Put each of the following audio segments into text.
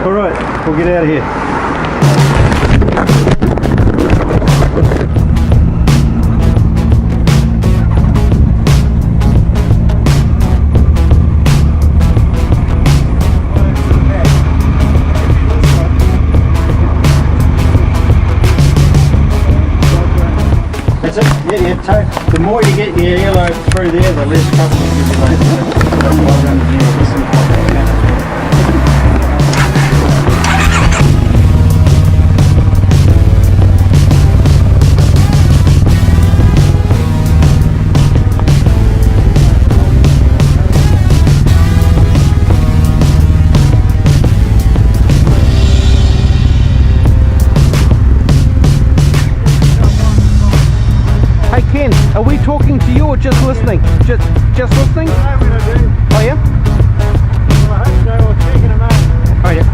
Alright, we'll get out of here. That's it, yeah, toe. The more you get your yellow through there, the less trouble you give you later. Are we talking to you or just listening? Just listening? I know what I do. Oh yeah? Well, I hope so. We're checking them out. Oh yeah.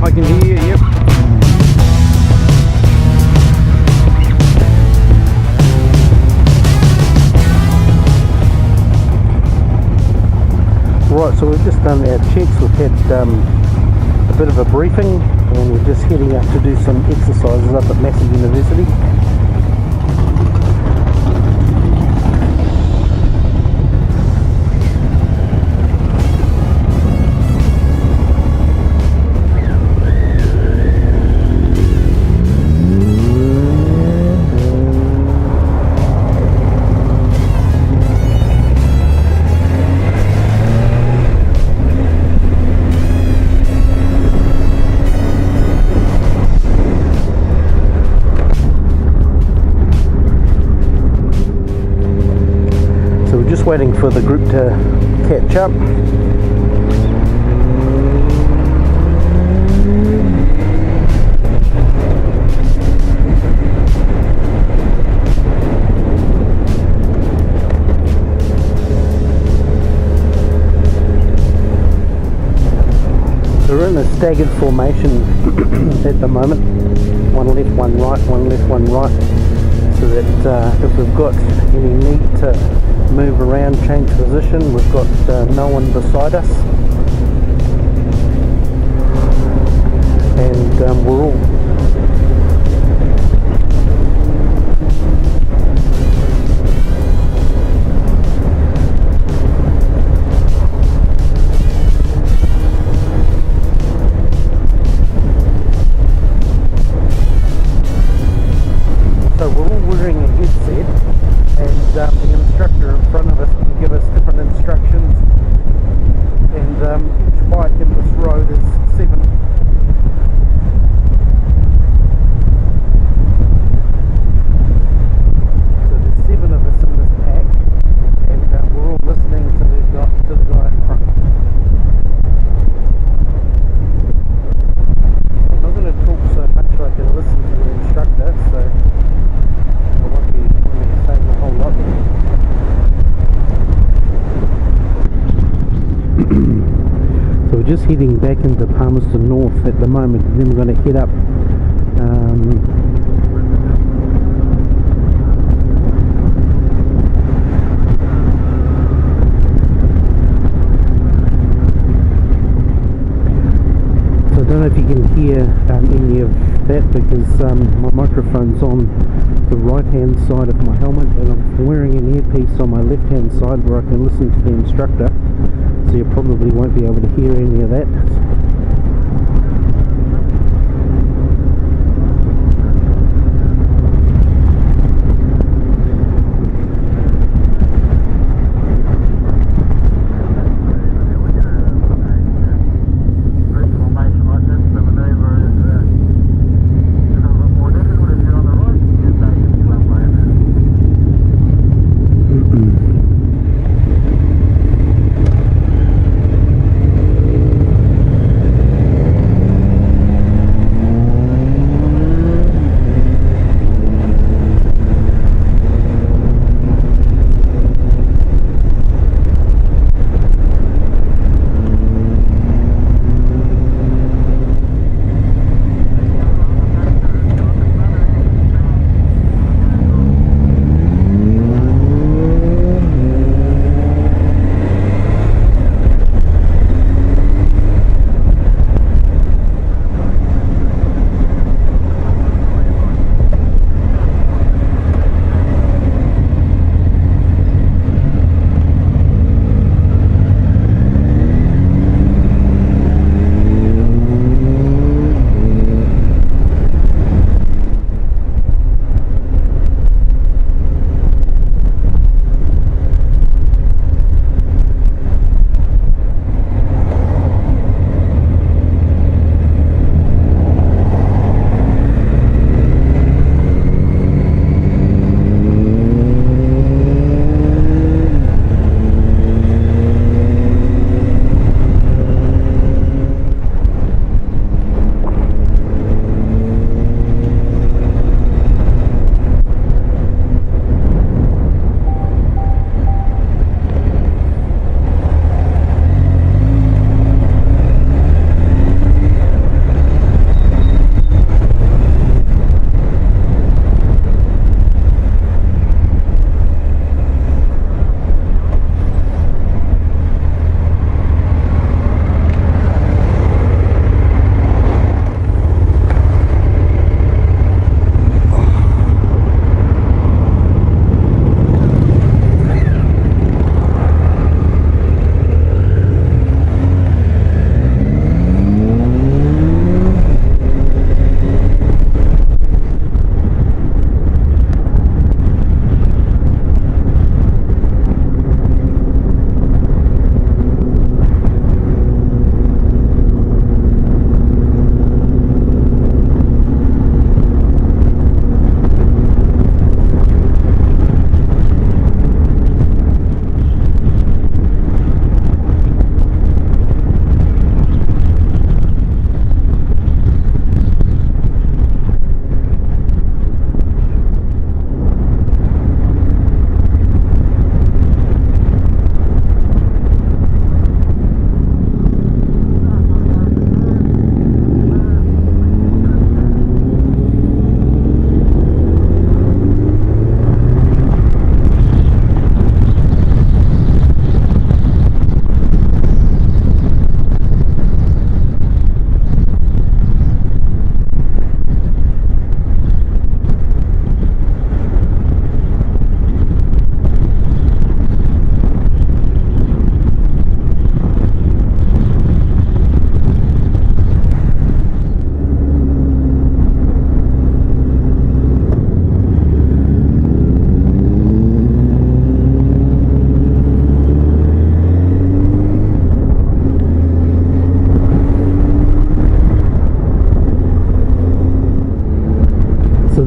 I can hear you, yep. Right, so we've just done our checks, we've had a bit of a briefing and we're just heading up to do some exercises up at Massey University. Just waiting for the group to catch up. So we're in a staggered formation at the moment. One left, one right, one left, one right. So that if we've got any need to move around, change position, we've got no one beside us, and we're all wearing a headset, and the instructor in front of us can give us different instructions, and each bike in this road is 7. So there's 7 of us in this pack, and we're all listening to the guy in front. I'm not going to talk so much so I can listen to the instructor, so I won't be saying a whole lot. So we're just heading back into Palmerston North at the moment, and then we're going to head up so I don't know if you can hear any of that, because my microphone's on the right hand side of my helmet, and I'm wearing an earpiece on my left hand side where I can listen to the instructor, so you probably won't be able to hear any of that.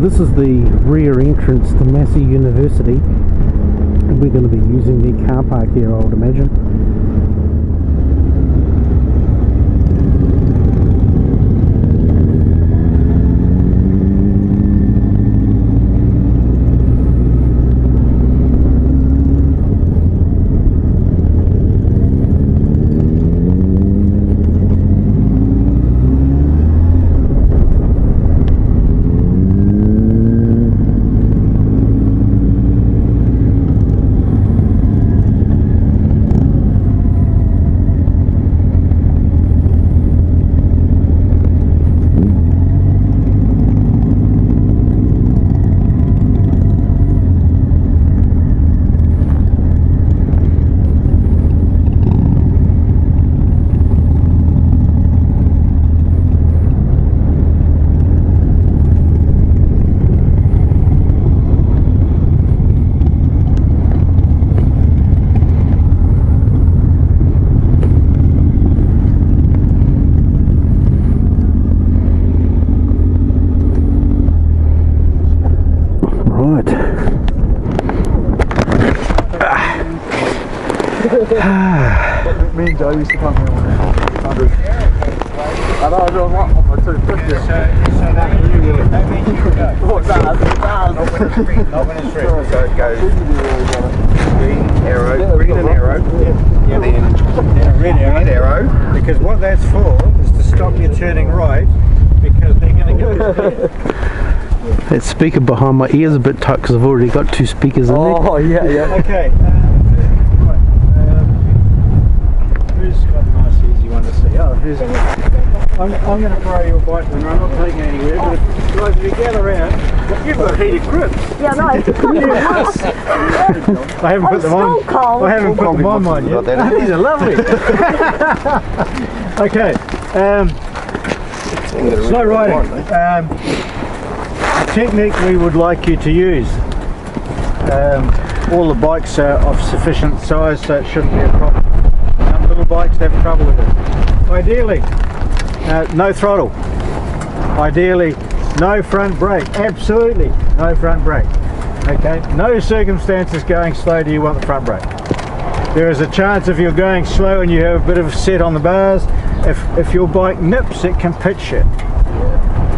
this is the rear entrance to Massey University. We're going to be using the car park here, I would imagine. Me and Joe used to come here on 100. I know, I was on my 250. So that means you would go. What's that? Not when it's red. So it goes green arrow, green and arrow, yeah. Then a red arrow. Because what that's for is to stop you turning right, because they're going to go That speaker behind my ears a bit tight because I've already got two speakers in there. Oh, yeah, yeah. Okay. Who's got a nice easy one to see? Oh, who's... I'm going to borrow your bike and I'm not taking it anywhere, but if, guys, if you gather around, you've got heated grips. Yeah, no, it's I haven't put them on. Cold. I haven't put them on mine yet. These are lovely. Okay. Slow riding. The technique we would like you to use. All the bikes are of sufficient size, so it shouldn't be a problem. Some little bikes have trouble with it. Ideally, no throttle. Ideally, no front brake. Absolutely no front brake. Okay. No circumstances going slow do you want the front brake. There is a chance if you're going slow and you have a bit of set on the bars, if your bike nips, it can pitch you.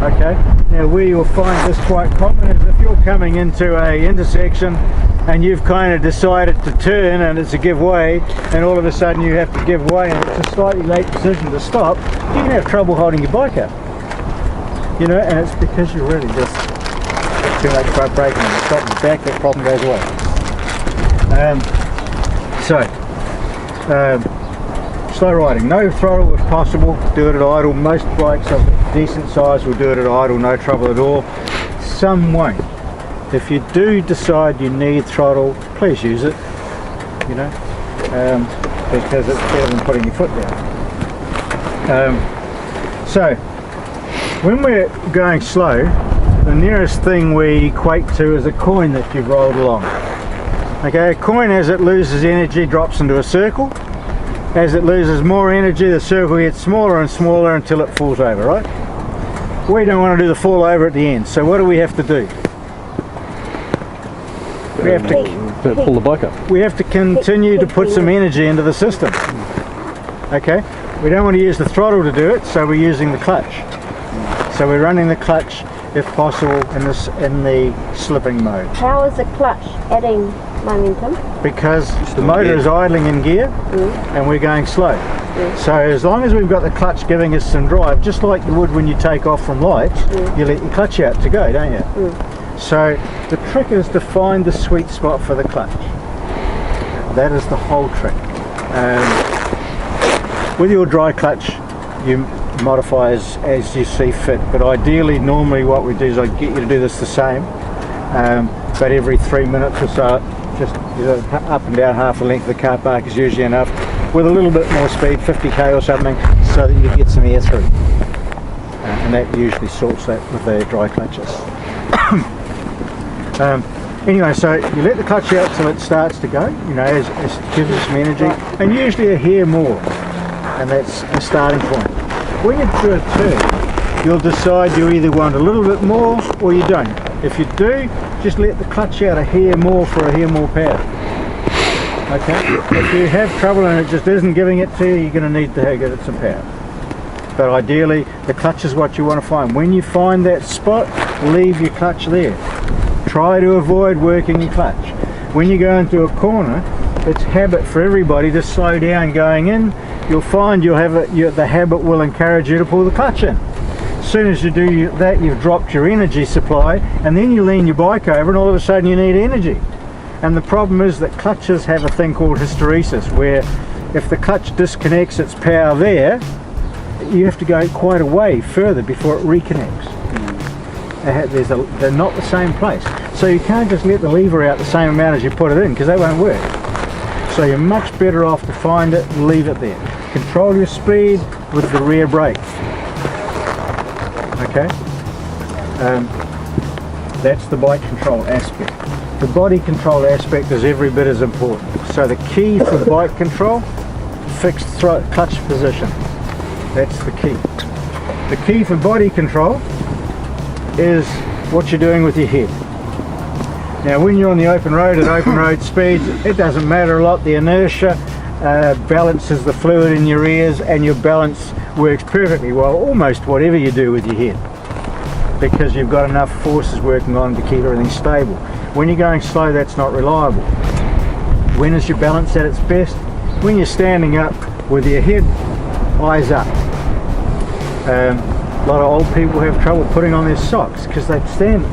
Okay. Now where you'll find this quite common is if you're coming into a intersection and you've kind of decided to turn and it's a give way, and all of a sudden you have to give way and it's a slightly late decision to stop, you can have trouble holding your bike up. You know, and it's because you really just got too much front braking and stop and back, that problem goes away. Slow riding, no throttle if possible, do it at idle. Most bikes of decent size will do it at idle, no trouble at all. Some won't. If you do decide you need throttle, please use it, you know, because it's better than putting your foot down. So, when we're going slow, the nearest thing we equate to is a coin that you've rolled along. Okay, a coin, as it loses energy, drops into a circle. As it loses more energy, the circle gets smaller and smaller until it falls over, right? We don't want to do the fall over at the end, so what do we have to do? We have to pull the bike up. We have to continue to put some energy into the system. Okay? We don't want to use the throttle to do it, so we're using the clutch. So we're running the clutch, if possible, in the slipping mode. How is the clutch adding momentum? Because the motor is idling in gear and we're going slow. So as long as we've got the clutch giving us some drive, just like you would when you take off from lights, you let your clutch out to go, don't you? So the trick is to find the sweet spot for the clutch. That is the whole trick. With your dry clutch, you modify as you see fit, but ideally, normally what we do is I get you to do this the same, but every 3 minutes or so, just up and down half the length of the car park is usually enough, with a little bit more speed, 50k or something, so that you get some air through. And that usually sorts that with the dry clutches. Anyway, so you let the clutch out till it starts to go, you know, as it gives us some energy, and usually a hair more, and that's the starting point. When you do a turn, you'll decide you either want a little bit more or you don't. If you do, just let the clutch out a hair more for a hair more power. Okay? If you have trouble and it just isn't giving it to you, you're going to need to give it some power. But ideally, the clutch is what you want to find. When you find that spot, leave your clutch there. Try to avoid working your clutch. When you go into a corner, it's habit for everybody to slow down going in. You'll find the habit will encourage you to pull the clutch in. As soon as you do that, you've dropped your energy supply, and then you lean your bike over and all of a sudden you need energy. And the problem is that clutches have a thing called hysteresis, where if the clutch disconnects its power there, you have to go quite a way further before it reconnects. They're not the same place. So you can't just let the lever out the same amount as you put it in, because that won't work. So you're much better off to find it and leave it there. Control your speed with the rear brake. Okay? That's the bike control aspect. The body control aspect is every bit as important. So the key for bike control, fixed clutch position. That's the key. The key for body control is what you're doing with your head. Now when you're on the open road at open road speeds, it doesn't matter a lot. The inertia balances the fluid in your ears, and your balance works perfectly well, almost whatever you do with your head, because you've got enough forces working on to keep everything stable. When you're going slow, that's not reliable. When is your balance at its best? When you're standing up with your head eyes up. A lot of old people have trouble putting on their socks because they stand